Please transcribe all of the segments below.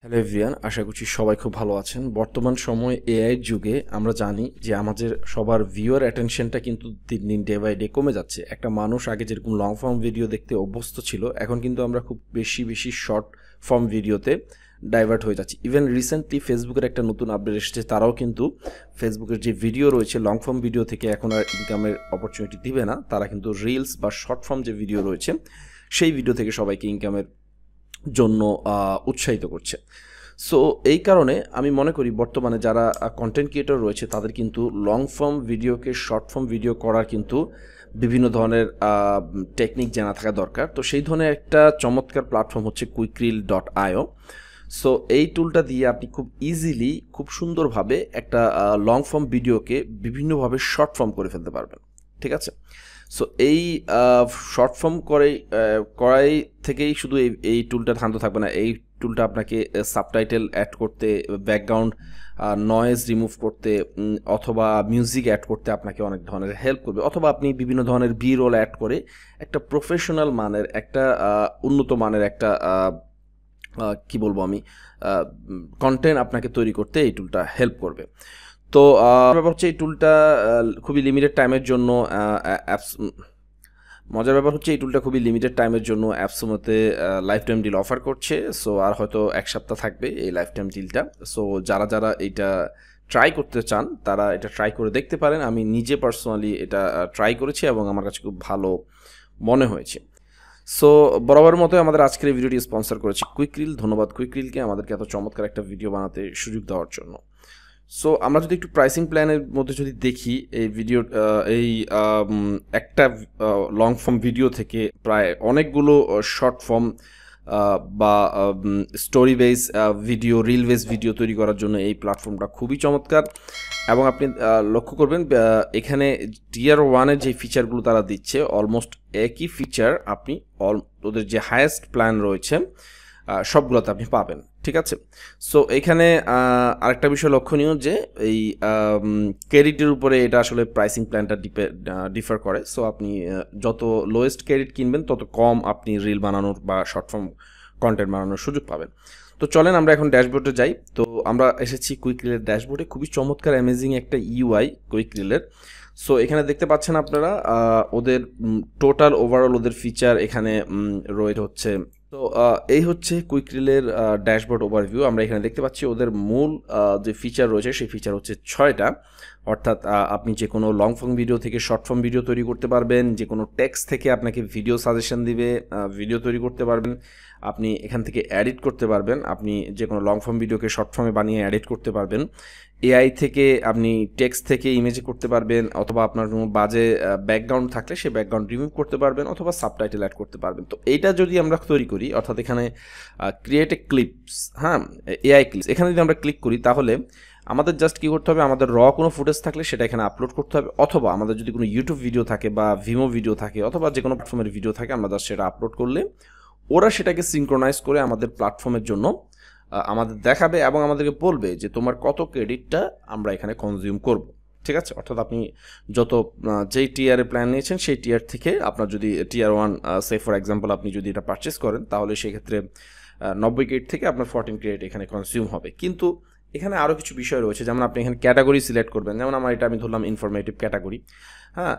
Hello everyone, আশা করছি সবাই খুব ভালো আছেন। বর্তমান সময়ে এআই যুগে আমরা জানি যে আমাদের সবার ভিউয়ার অ্যাটেনশনটা কিন্তু দিন দিন ডে বাই ডে কমে যাচ্ছে। একটা মানুষ আগে যেরকম লং ফর্ম ভিডিও দেখতে অভ্যস্ত ছিল, এখন কিন্তু আমরা খুব বেশি বেশি শর্ট ফর্ম ভিডিওতে ডাইভার্ট হয়ে যাচ্ছি। ইভেন রিসেন্টলি ফেসবুকের একটা নতুন আপডেট এসেছে, তারাও কিন্তু ফেসবুকের যে ভিডিও রয়েছে লং ফর্ম ভিডিও থেকে এখন আর ইনকামের অপরচুনিটি দিবে না। তারা কিন্তু রিলস বা শর্ট ফর্ম যে ভিডিও রয়েছে সেই ভিডিও থেকে সবাইকে ইনকামের জন্য উৎসাহিত করছে। সো এই কারণে আমি মনে করি বর্তমানে যারা কন্টেন্ট ক্রিয়েটর রয়েছে তাদের কিন্তু লং ফর্ম ভিডিওকে শর্ট ফর্ম ভিডিও করার কিন্তু বিভিন্ন ধরনের টেকনিক জানা থাকা দরকার। তো সেই ধরনের একটা চমৎকার প্ল্যাটফর্ম হচ্ছে QuickReel.io। সো এই টুলটা দিয়ে আপনি খুব ইজিলি খুব সুন্দরভাবে একটা লং ফর্ম ভিডিওকে বিভিন্নভাবে শর্ট ফর্ম করে ফেলতে পারবেন। ঠিক আছে? সো এই শর্ট ফর্ম করাই থেকেই শুধু এই টুলটা ক্ষান্ত থাকবে না। এই টুলটা আপনাকে সাবটাইটেল অ্যাড করতে, ব্যাকগ্রাউন্ড নয়েজ রিমুভ করতে, অথবা মিউজিক অ্যাড করতে আপনাকে অনেক ধরনের হেল্প করবে। অথবা আপনি বিভিন্ন ধরনের বি রোল অ্যাড করে একটা প্রফেশনাল মানের একটা উন্নত মানের একটা কি বলবো আমি কন্টেন্ট আপনাকে তৈরি করতে এই টুলটা হেল্প করবে। তো ব্যাপার হচ্ছে এই টুলটা খুবই লিমিটেড টাইমের জন্য মজার ব্যাপার হচ্ছে এই টুলটা খুবই লিমিটেড টাইমের জন্য অ্যাপসমোতে লাইফ টাইম ডিল অফার করছে। সো আর হয়তো এক সপ্তাহ থাকবে এই লাইফ টাইম ডিলটা। সো যারা এইটা ট্রাই করতে চান তারা এটা ট্রাই করে দেখতে পারেন। আমি নিজে পার্সোনালি এটা ট্রাই করেছি এবং আমার কাছে খুব ভালো মনে হয়েছে। সো বরাবরের মতো আমাদের আজকের এই ভিডিওটি স্পন্সর করেছে কুইকরিল। ধন্যবাদ কুইকরিলকে আমাদেরকে এত চমৎকার একটা ভিডিও বানাতে সুযোগ দেওয়ার জন্য। সো আমরা যদি একটু প্রাইসিং প্ল্যানের মধ্যে যদি দেখি এই ভিডিও একটা লং ফর্ম ভিডিও থেকে প্রায় অনেকগুলো শর্ট ফর্ম বা story base video, reel base video তৈরি করার জন্য এই প্ল্যাটফর্মটা খুবই চমৎকার। এবং আপনি লক্ষ্য করবেন এখানে টিয়ার ওয়ানের যে ফিচারগুলো তারা দিচ্ছে অলমোস্ট একই ফিচার আপনি ওদের যে হায়েস্ট প্ল্যান রয়েছে সবগুলোতে আপনি পাবেন। ঠিক আছে? সো এখানে আরেকটা বিষয় লক্ষণীয় যে এই ক্রেডিটের উপরে এটা আসলে প্রাইসিং প্ল্যানটা ডিফার করে। সো আপনি যত লোয়েস্ট ক্রেডিট কিনবেন তত কম আপনি রিল বানানোর বা শর্ট ফর্ম কন্টেন্ট বানানোর সুযোগ পাবেন। তো চলেন আমরা এখন ড্যাশবোর্ডে যাই। তো আমরা এসেছি কুইকরিলের ড্যাশবোর্ডে। খুবই চমৎকার অ্যামেজিং একটা ইউআই কুইকরিলের। সো এখানে দেখতে পাচ্ছেন আপনারা ওদের টোটাল ওভারঅল ওদের ফিচার এখানে রয়েছে হচ্ছে। তো এই হচ্ছে কুইকরিলের ড্যাশবোর্ড ওভারভিউ। আমরা এখানে দেখতে পাচ্ছি ওদের মূল যে ফিচার রয়েছে সেই ফিচার হচ্ছে 6টা। অর্থাৎ আপনি যে কোনো লং ফর্ম ভিডিও থেকে শর্ট ফর্ম ভিডিও তৈরি করতে পারবেন, যে কোনো টেক্সট থেকে আপনাকে ভিডিও সাজেশন দিবে, ভিডিও তৈরি করতে পারবেন, আপনি এখান থেকে এডিট করতে পারবেন, আপনি যে কোনো লং ফর্ম ভিডিওকে শর্ট ফর্মে বানিয়ে এডিট করতে পারবেন, এআই থেকে আপনি টেক্সট থেকে ইমেজে করতে পারবেন, অথবা আপনার কোনো বাজে ব্যাকগ্রাউন্ড থাকলে সেই ব্যাকগ্রাউন্ড রিমুভ করতে পারবেন, অথবা সাবটাইটেল অ্যাড করতে পারবেন। তো এইটা যদি আমরা তৈরি করি, অর্থাৎ এখানে ক্রিয়েট এ ক্লিপস, হ্যাঁ, এআই ক্লিপস, এখানে যদি আমরা ক্লিক করি তাহলে আমাদের জাস্ট কী করতে হবে, আমাদের কোনো ফুটেজ থাকলে সেটা এখানে আপলোড করতে হবে, অথবা আমাদের যদি কোনো ইউটিউব ভিডিও থাকে বা ভিমো ভিডিও থাকে অথবা যে কোনো প্ল্যাটফর্মের ভিডিও থাকে আমরা জাস্ট সেটা আপলোড করলে ওরা সেটাকে সিনক্রোনাইজ করে আমাদের প্ল্যাটফর্মের জন্য আমাদের দেখাবে এবং আমাদেরকে বলবে যে তোমার কত ক্রেডিটটা আমরা এখানে কনজিউম করব। ঠিক আছে? অর্থাৎ আপনি যেই টিয়ারে প্ল্যান নিয়েছেন সেই টিয়ার থেকে আপনার যদি টিয়ার 1 সে ফর এক্সাম্পল আপনি যদি এটা পারচেস করেন তাহলে সেক্ষেত্রে 90 ক্রেডিট থেকে আপনার 14 ক্রেডিট এখানে কনজিউম হবে। কিন্তু এখানে আরও কিছু বিষয় রয়েছে, যেমন আপনি এখানে ক্যাটাগরি সিলেক্ট করবেন। যেমন আমি ধরলাম ইনফরমেটিভ ক্যাটাগরি, হ্যাঁ।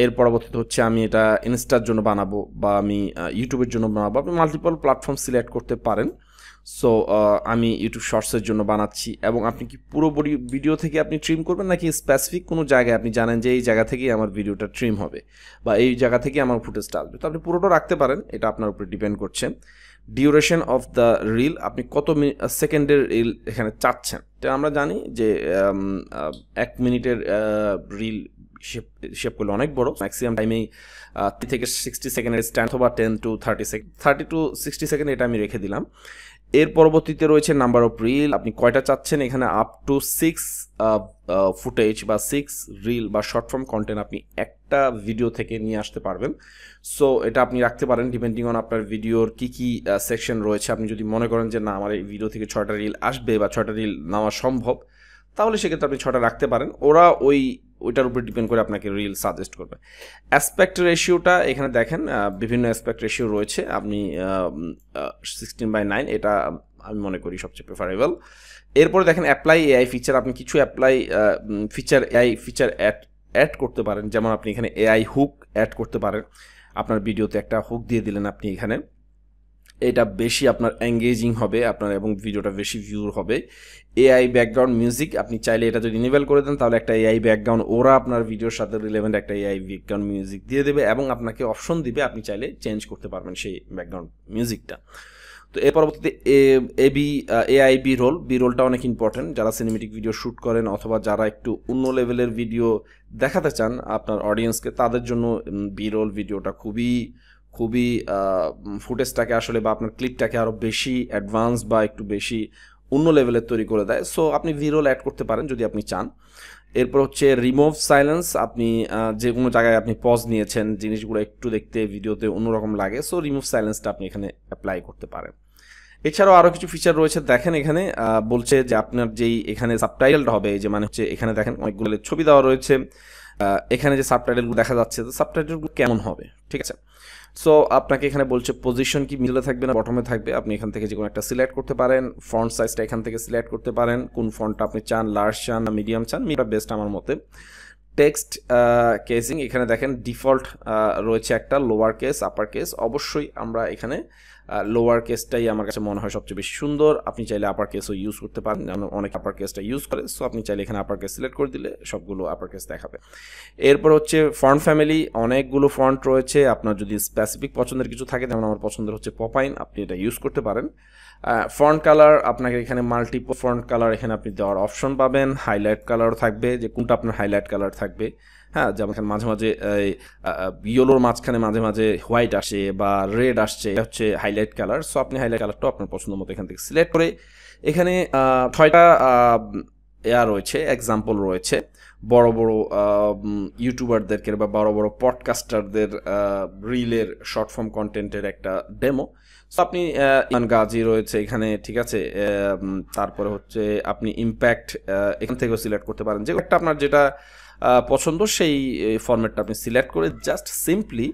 এর পরবর্তীতে হচ্ছে আমি এটা ইনস্টার জন্য বানাবো বা আমি ইউটিউবের জন্য বানাবো। আপনি মাল্টিপল প্ল্যাটফর্ম সিলেক্ট করতে পারেন। সো আমি ইউটিউব শর্টসের জন্য বানাচ্ছি। এবং আপনি কি পুরো ভিডিও থেকে আপনি ট্রিম করবেন, নাকি স্পেসিফিক কোনো জায়গায় আপনি জানেন যে এই জায়গা থেকেই আমার ভিডিওটা ট্রিম হবে বা এই জায়গা থেকে আমার ফুটেজটা আসবে, তো আপনি পুরোটা রাখতে পারেন। এটা আপনার উপরে ডিপেন্ড করছে। ডিউরেশন অফ দ্য রিল, আপনি কত সেকেন্ডের রিল এখানে চাচ্ছেন। এটা আমরা জানি যে 1 মিনিটের রিল শেপ করলে অনেক বড়, ম্যাক্সিমাম টাইমেই 30 থেকে 60 সেকেন্ডের স্ট্যান্ড অথবা 10 to 30 সেকেন্ড, 30 to 60 সেকেন্ড এটা আমি রেখে দিলাম। এর পরবর্তীতে রয়েছে নাম্বার অফ রিল, আপনি কয়টা চাচ্ছেন। এখানে আপ টু 6 ফুটেজ বা 6 রিল বা শর্ট ফর্ম কন্টেন্ট আপনি একটা ভিডিও থেকে নিয়ে আসতে পারবেন। সো এটা আপনি রাখতে পারেন ডিপেন্ডিং অন আপনার ভিডিওর কী সেকশন রয়েছে। আপনি যদি মনে করেন যে না আমার এই ভিডিও থেকে 6টা রিল আসবে বা 6টা রিল নেওয়া সম্ভব, তাহলে সেক্ষেত্রে আপনি 6টা রাখতে পারেন। ওরা ওইটার উপর ডিপেন্ড করে আপনাকে রিল সাজেস্ট করবে। অ্যাসপেক্ট রেশিওটা এখানে দেখেন বিভিন্ন অ্যাসপেক্ট রেশিও রয়েছে। আপনি 16:9 এটা আমি মনে করি সবচেয়ে প্রেফারেবল। এরপরে দেখেন অ্যাপ্লাই এআই ফিচার, আপনি কিছু এআই ফিচার অ্যাড করতে পারেন। যেমন আপনি এখানে এআই হুক অ্যাড করতে পারেন, আপনার ভিডিওতে একটা হুক দিয়ে দিলেন আপনি এখানে, এটা বেশি আপনার এঙ্গেজিং হবে আপনার এবং ভিডিওটা বেশি ভিউর হবে। এআই ব্যাকগ্রাউন্ড মিউজিক, আপনি চাইলে এটা যদি ইনেবল করে দেন তাহলে একটা এআই ব্যাকগ্রাউন্ড ওরা আপনার ভিডিওর সাথে রিলেভেন্ট একটা এআই ব্যাকগ্রাউন্ড মিউজিক দিয়ে দেবে এবং আপনাকে অপশন দিবে, আপনি চাইলে চেঞ্জ করতে পারবেন সেই ব্যাকগ্রাউন্ড মিউজিকটা। তো এর পরবর্তীতে এআই বি রোলটা অনেক ইম্পর্টেন্ট, যারা সিনেমেটিক ভিডিও শ্যুট করেন অথবা যারা একটু অন্য লেভেলের ভিডিও দেখাতে চান আপনার অডিয়েন্সকে, তাদের জন্য বি রোল ভিডিওটা খুবই ফুটেজটাকে আসলে বা আপনার ক্লিপটাকে আরও বেশি অ্যাডভান্স বা একটু বেশি অন্য লেভেলের তৈরি করে দেয়। সো আপনি ভি রোল অ্যাড করতে পারেন যদি আপনি চান। এরপর হচ্ছে রিমুভ সাইলেন্স, আপনি যে কোনো জায়গায় আপনি পজ নিয়েছেন, জিনিসগুলো একটু দেখতে ভিডিওতে অন্যরকম লাগে, সো রিমুভ সাইলেন্সটা আপনি এখানে অ্যাপ্লাই করতে পারেন। এছাড়াও আরও কিছু ফিচার রয়েছে, দেখেন এখানে বলছে যে আপনার যেই এখানে সাবটাইটেলটা হবে, যে মানে হচ্ছে এখানে দেখেন অনেকগুলো ছবি দেওয়া রয়েছে, এখানে যে সাবটাইটেলগুলো দেখা যাচ্ছে, তো সাবটাইটেলগুলো কেমন হবে, ঠিক আছে। সো আপনাকে এখানে বলছে পজিশন কি মিডলে থাকবে না বটমে থাকবে, আপনি এখান থেকে যে কোনো একটা সিলেক্ট করতে পারেন। ফন্ট সাইজটা এখান থেকে সিলেক্ট করতে পারেন, কোন ফন্টটা আপনি চান, লার্জ চান না মিডিয়াম চান, মিডিয়ামটা বেস্ট আমার মতে। টেক্সট কেসিং, এখানে দেখেন ডিফল্ট রয়েছে একটা লোয়ার কেস আপার কেস, অবশ্যই আমরা এখানে লোয়ার কেসটাই আমার কাছে মনে হয় সবচেয়ে বেশি সুন্দর। আপনি চাইলে আপার কেসও ইউজ করতে পারেন, অনেক আপার কেসটা ইউজ করে, সো আপনি চাইলে এখানে আপার কেস সিলেক্ট করে দিলে সবগুলো আপার কেস দেখাবে। এরপর হচ্ছে ফন্ট ফ্যামিলি, অনেকগুলো ফন্ট রয়েছে, আপনার যদি স্পেসিফিক পছন্দের কিছু থাকে, যেমন আমার পছন্দের হচ্ছে পপাইন, আপনি এটা ইউজ করতে পারেন। ফন্ট কালার, আপনাকে এখানে মাল্টিপল ফন্ট কালার এখানে আপনি দেওয়ার অপশন পাবেন। হাইলাইট কালারও থাকবে, যে কোনটা আপনার হাইলাইট কালার থাকবে, হ্যাঁ, যেমন এখানে মাঝে মাঝে ইয়েলোর মাঝখানে মাঝে মাঝে হোয়াইট আসে বা রেড আসছে, এটা হচ্ছে হাইলাইট কালার। সো আপনি হাইলাইট কালারটাও আপনার পছন্দ মতো এখান থেকে সিলেক্ট করে, এখানে 6টা রয়েছে, এক্সাম্পল রয়েছে বড় বড় ইউটিউবারদেরকে বা বড় বড় পডকাস্টারদের রিলের শর্ট ফর্ম কন্টেন্টের একটা ডেমো। সো আপনি ইমান গাজী রয়েছে এখানে, ঠিক আছে। তারপরে হচ্ছে আপনি ইম্প্যাক্ট এখান থেকেও সিলেক্ট করতে পারেন, যে একটা আপনার যেটা পছন্দ সেই ফরম্যাটটা আপনি সিলেক্ট করে জাস্ট সিম্পলি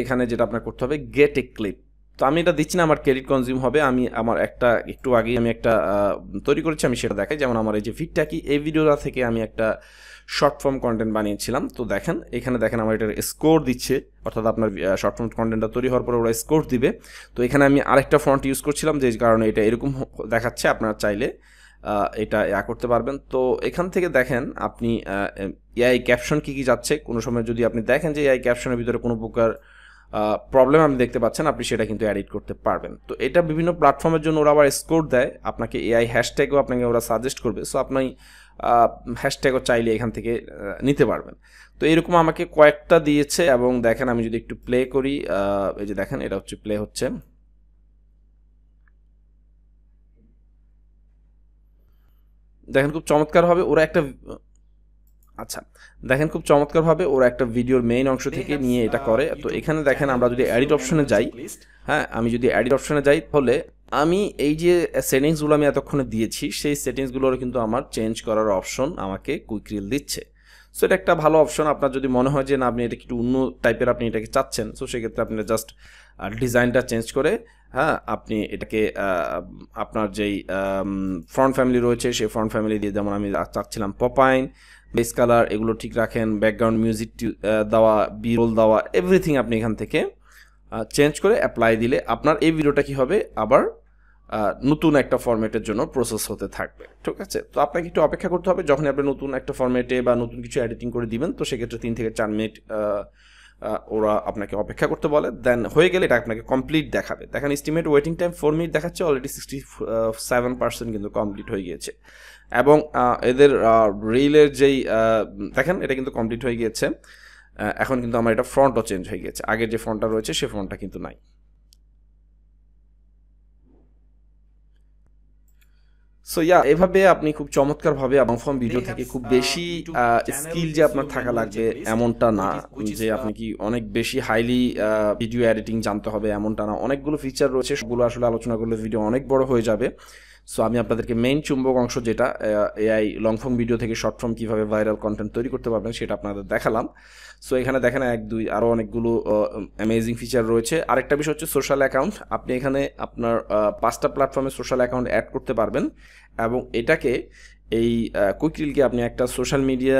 এখানে যেটা আপনার করতে হবে গেট এ ক্লিপ। তো আমি এটা দিচ্ছি না, আমার ক্রেডিট কনজিউম হবে, আমি আমার একটু আগেই আমি একটা তৈরি করেছি, আমি সেটা দেখাই। যেমন আমার এই যে ফিডটা কি, এই ভিডিওটা থেকে আমি একটা শর্ট ফর্ম কন্টেন্ট বানিয়েছিলাম। তো দেখেন এখানে দেখেন আমার এটার স্কোর দিচ্ছে, অর্থাৎ আপনার শর্ট ফর্ম কন্টেন্টটা তৈরি হওয়ার পরে ওরা স্কোর দিবে। তো এখানে আমি আরেকটা ফন্ট ইউজ করছিলাম, যে কারণে এটা এরকম দেখাচ্ছে, আপনারা চাইলে এটা করতে পারবেন। তো এখান থেকে দেখেন আপনি এআই ক্যাপশন কী যাচ্ছে, কোনো সময় যদি আপনি দেখেন যে এআই ক্যাপশনের ভিতরে কোনো প্রকার প্রবলেম আপনি দেখতে পাচ্ছেন, আপনি সেটা কিন্তু এডিট করতে পারবেন। তো এটা বিভিন্ন প্ল্যাটফর্মের জন্য ওরা আবার স্কোর দেয়, আপনাকে এআই হ্যাশট্যাগও আপনাকে ওরা সাজেস্ট করবে। সো আপনি হ্যাশট্যাগও চাইলে এখান থেকে নিতে পারবেন। তো এরকম আমাকে কয়েকটা দিয়েছে, এবং দেখেন আমি যদি একটু প্লে করি, এই যে দেখেন এটা হচ্ছে প্লে হচ্ছে, দেখেন খুব চমৎকারভাবে ওরা একটা ভিডিওর মেইন অংশ থেকে নিয়ে এটা করে। তো এখানে দেখেন আমরা যদি এডিট অপশনে যাই, হ্যাঁ, আমি যদি এডিট অপশনে যাই তাহলে আমি এই যে সেটিংসগুলো আমি এতক্ষণে দিয়েছি, সেই সেটিংসগুলোর কিন্তু আমার চেঞ্জ করার অপশন আমাকে কুইক রিল দিচ্ছে। সো এটা একটা ভালো অপশন। আপনার যদি মনে হয় যে না, আপনি এটা একটু অন্য টাইপের আপনি এটাকে চাচ্ছেন, সো সেক্ষেত্রে আপনি জাস্ট ডিজাইনটা চেঞ্জ করে, হ্যাঁ, আপনি এটাকে আপনার যেই ফ্রন্ট ফ্যামিলি রয়েছে সেই ফ্রন্ট ফ্যামিলি দিয়ে, যেমন আমি চাচ্ছিলাম পপাইন, বেস কালার, এগুলো ঠিক রাখেন, ব্যাকগ্রাউন্ড মিউজিক দেওয়া, বি রোল দেওয়া, এভরিথিং আপনি এখান থেকে চেঞ্জ করে অ্যাপ্লাই দিলে আপনার এই ভিডিওটা কি হবে, আবার নতুন একটা ফরম্যাটের জন্য প্রসেস হতে থাকবে, ঠিক আছে। তো আপনাকে একটু অপেক্ষা করতে হবে, যখন আপনি নতুন একটা ফরম্যাটে বা নতুন কিছু এডিটিং করে দিবেন, তো সেক্ষেত্রে 3 থেকে 4 মিনিট ওরা আপনাকে অপেক্ষা করতে বলে, দেন হয়ে গেলে এটা আপনাকে কমপ্লিট দেখাবে। দেখেন এস্টিমেট ওয়েটিং টাইম 4 মিনিট দেখাচ্ছে, অলরেডি 67% কিন্তু কমপ্লিট হয়ে গিয়েছে। এবং এদের রিলের যেই দেখেন এটা কিন্তু কমপ্লিট হয়ে গিয়েছে। এখন কিন্তু আমার এটা ফ্রন্টও চেঞ্জ হয়ে গেছে, আগের যে ফ্রন্টটা রয়েছে সেই ফ্রন্টটা কিন্তু নাই। সো এভাবে আপনি খুব চমৎকারভাবে এবং ফর্ম ভিডিও থেকে খুব বেশি স্কিল যে আপনার থাকা লাগবে এমনটা না, যে আপনি কি অনেক বেশি হাইলি ভিডিও এডিটিং জানতে হবে এমনটা না। অনেকগুলো ফিচার রয়েছে, সবগুলো আসলে আলোচনা করলে ভিডিও অনেক বড় হয়ে যাবে। সো আমি আপনাদেরকে মেইন চুম্বক অংশ যেটা এআই লং ফর্ম ভিডিও থেকে শর্ট ফর্ম কীভাবে ভাইরাল কন্টেন্ট তৈরি করতে পারবেন সেটা আপনাদের দেখালাম। সো এখানে দেখেন 1 2 আরও অনেকগুলো অ্যামেজিং ফিচার রয়েছে। আরেকটা বিষয় হচ্ছে সোশ্যাল অ্যাকাউন্ট। আপনি এখানে আপনার 5টা প্ল্যাটফর্মে সোশ্যাল অ্যাকাউন্ট অ্যাড করতে পারবেন এবং এটাকে এই কুইক রিলকে আপনি একটা সোশ্যাল মিডিয়া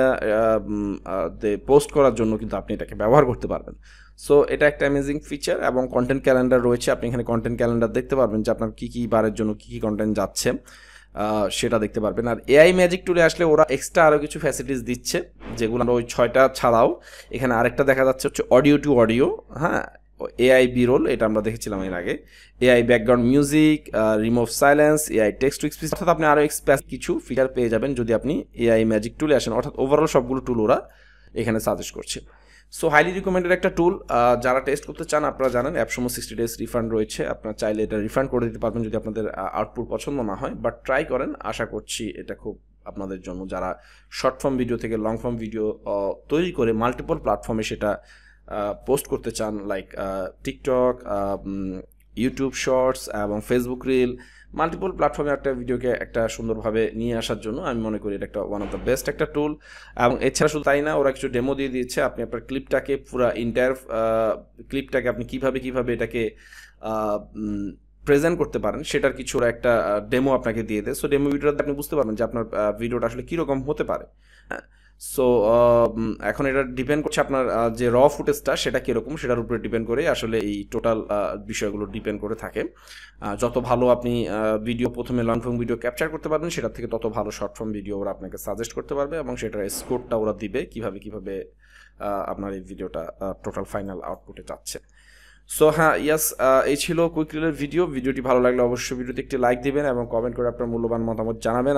পোস্ট করার জন্য কিন্তু আপনি এটাকে ব্যবহার করতে পারবেন। সো এটা একটা অ্যামেজিং ফিচার এবং কন্টেন্ট ক্যালেন্ডার রয়েছে। আপনি এখানে কন্টেন্ট ক্যালেন্ডার দেখতে পারবেন যে আপনার কী কী বারের জন্য কী কী কন্টেন্ট যাচ্ছে সেটা দেখতে পারবেন। আর এআই ম্যাজিক টুলে আসলে ওরা এক্সট্রা আরও কিছু ফ্যাসিলিটিস দিচ্ছে, যেগুলো আমরা ওই 6টা ছাড়াও এখানে আরেকটা দেখা যাচ্ছে হচ্ছে অডিও টু অডিও। হ্যাঁ, এআই বিরোল, এটা আমরা দেখেছিলাম এর আগে। AI background music, remove silence, AI text to speech, অর্থাৎ আপনি আরও কিছু ফিচার পেয়ে যাবেন যদি আপনি এআই ম্যাজিক টুলে আসেন। অর্থাৎ ওভারঅল সবগুলো টুল ওরা এখানে সাজেস্ট করছে। সো হাইলি রিকমেন্ডেড একটা টুল। যারা টেস্ট করতে চান, আপনারা জানেন অ্যাপসমো 60 ডেজ রিফান্ড রয়েছে, আপনারা চাইলে এটা রিফান্ড করে দিতে পারবেন যদি আপনাদের আউটপুট পছন্দ না হয়। বাট ট্রাই করেন, আশা করছি এটা খুব আপনাদের জন্য, যারা শর্ট ফর্ম ভিডিও থেকে লং ফর্ম ভিডিও তৈরি করে মাল্টিপল প্ল্যাটফর্মে সেটা পোস্ট করতে চান, লাইক টিকটক, ইউটিউব শর্টস এবং ফেসবুক রিল, মাল্টিপল প্ল্যাটফর্মে একটা ভিডিওকে একটা সুন্দরভাবে নিয়ে আসার জন্য আমি মনে করি এটা একটা ওয়ান অফ দ্য বেস্ট একটা টুল। এবং এছাড়া শুধু তাই না, ওরা কিছু ডেমো দিয়ে দিয়েছে। আপনি আপনার ক্লিপটাকে পুরো ইন্টায়ার ক্লিপটাকে আপনি কীভাবে এটাকে প্রেজেন্ট করতে পারেন সেটার কিছু ওরা একটা ডেমো আপনাকে দিয়ে দেয়। সো ডেমো ভিডিওটাতে আপনি বুঝতে পারবেন যে আপনার ভিডিওটা আসলে কীরকম হতে পারে। হ্যাঁ, সো এখন এটা ডিপেন্ড করছে আপনার যে র ফুটেজটা সেটা কীরকম, সেটার উপরে ডিপেন্ড করে আসলে এই টোটাল বিষয়গুলো ডিপেন্ড করে থাকে। যত ভালো আপনি ভিডিও প্রথমে লং ফর্ম ভিডিও ক্যাপচার করতে পারবেন, সেটার থেকে তত ভালো শর্ট ফর্ম ভিডিও ওরা আপনাকে সাজেস্ট করতে পারবে এবং সেটার স্কোরটা ওরা দিবে কীভাবে আপনার এই ভিডিওটা টোটাল ফাইনাল আউটপুটে যাচ্ছে। সো হ্যাঁ, ইয়াস, এই ছিল কুইক রিলের ভিডিওটি ভালো লাগলে অবশ্যই ভিডিওতে একটি লাইক দিবেন এবং কমেন্ট করে আপনার মূল্যবান মতামত জানাবেন।